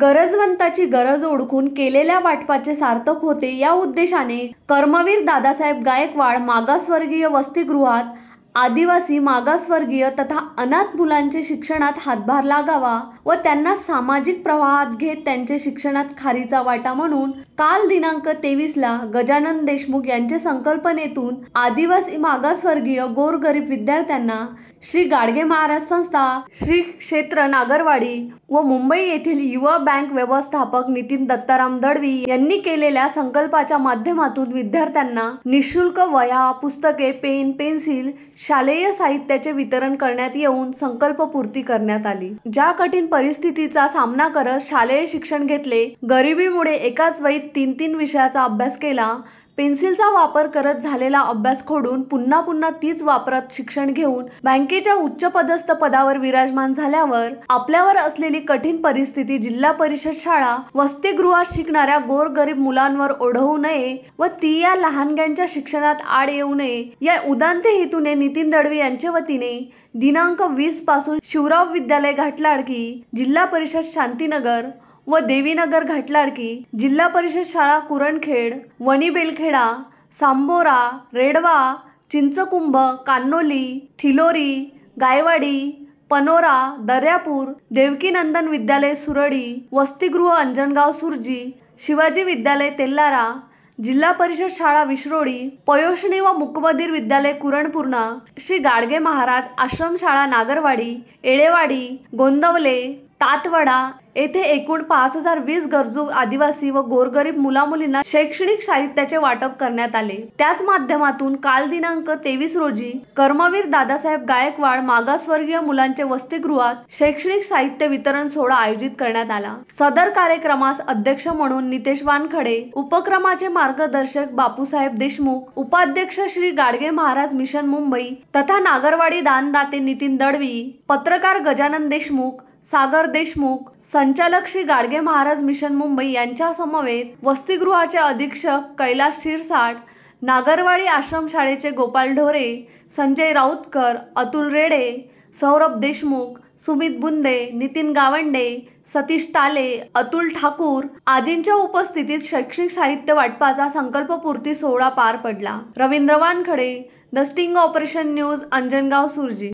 गरजवंताची गरज ओळखून केलेल्या वाटपाचे सार्थक होते या उद्देशाने कर्मवीर दादासाहेब गायकवाड मागासवर्गीय वसतिगृहात आदिवासी, मागासवर्गीय तथा अनाथ मुलांचे शिक्षणात हातभार लागावा व त्यांना सामाजिक प्रवाहात घेत त्यांचे शिक्षणात खारीचा वाटा म्हणून काल दिनांक 23 ला गजानन देशमुख यांच्या संकल्पनेतून आदिवासी, मागासवर्गीय, गोरगरीब विद्यार्थ्यांना श्री गाडगे महाराज संस्था, श्री क्षेत्र नागरवाडी व मुंबई येथील युवा बँक व्यवस्थापक नितीन दत्ताराम दळवी यांनी केलेल्या संकल्पाच्या माध्यमातून विद्यार्थ्यांना निःशुल्क वह्या, पुस्तके, पेन, पेन्सिल, शालेय साहित्याचे वितरण करण्यात येऊन संकल्पपूर्ती करण्यात आली। ज्या कठीण परिस्थितीचा सामना करत शालेय शिक्षण घेतले, गरिबीमुळे एकाच वेळी 3-3 विषयाचा अभ्यास केला, पेन्सिलचा वापर करत झालेला अभ्यास खोडून पुन्हा पुन्हा तीच वापरत शिक्षण घेऊन बँकेच्या उच्चपदस्थ पदावर विराजमान झाल्यावर आपल्यावर असलेली कठीण परिस्थिती जिल्हा परिषद शाळा, वसतिगृहात शिकणाऱ्या गोरगरीब मुलांवर ओढवू नये व ती या लहानग्यांच्या शिक्षणात आड येऊ नये या उदात्त हेतूने नितीन दळवी यांच्या वतीने दिनांक 20 पासून शिवराव विद्यालय घाटलाडकी, जिल्हा परिषद शांतीनगर व देवीनगर घाटलाडकी, जिल्हा परिषद शाळा कुरणखेड, वणी बेलखेडा, सांबोरा, रेडवा, चिंचकुंभ, कान्होली, थिलोरी, गायवाडी, पनोरा, दर्यापूर, देवकीनंदन विद्यालय सुरडी, वसतिगृह अंजनगाव सुरजी, शिवाजी विद्यालय तेल्लारा, जिल्हा परिषद शाळा विश्रोळी, पयोष्णी व मुकबधीर विद्यालय कुरणपूर्णा, श्री गाडगे महाराज आश्रमशाळा नागरवाडी, एडेवाडी, गोंदवले, तातवडा येथे एकूण 5020 गरजू आदिवासी व गोरगरीब मुलामुलींना शैक्षणिक साहित्याचे वाटप करण्यात आले। त्याच माध्यमातून काल दिनांक 23 रोजी कर्मवीर दादासाहेब गायकवाड मागासवर्गीय मुलांचे वसतिगृहात शैक्षणिक साहित्य वितरण सोहळा आयोजित करण्यात आला। सदर कार्यक्रमास अध्यक्ष म्हणून नितेश वानखडे, उपक्रमाचे मार्गदर्शक बापूसाहेब देशमुख, उपाध्यक्ष श्री गाडगे महाराज मिशन मुंबई तथा नागरवाडी दानदाते नितीन दळवी, पत्रकार गजानन देशमुख, सागर देशमुख, संचालक श्री गाडगे महाराज मिशन मुंबई यांच्या समवेत वसतिगृहाचे अधीक्षक कैलास शिरसाट, नागरवाडी आश्रमशाळेचे गोपाल ढोरे, संजय राऊतकर, अतुल रेडे, सौरभ देशमुख, सुमित बुंदे, नितीन गावंडे, सतीश ताले, अतुल ठाकूर आदींच्या उपस्थितीत शैक्षणिक साहित्य वाटपाचा संकल्पपूर्ती सोहळा पार पडला। Ravindra Wankhede, the sting operation news, Anjangaon Surji.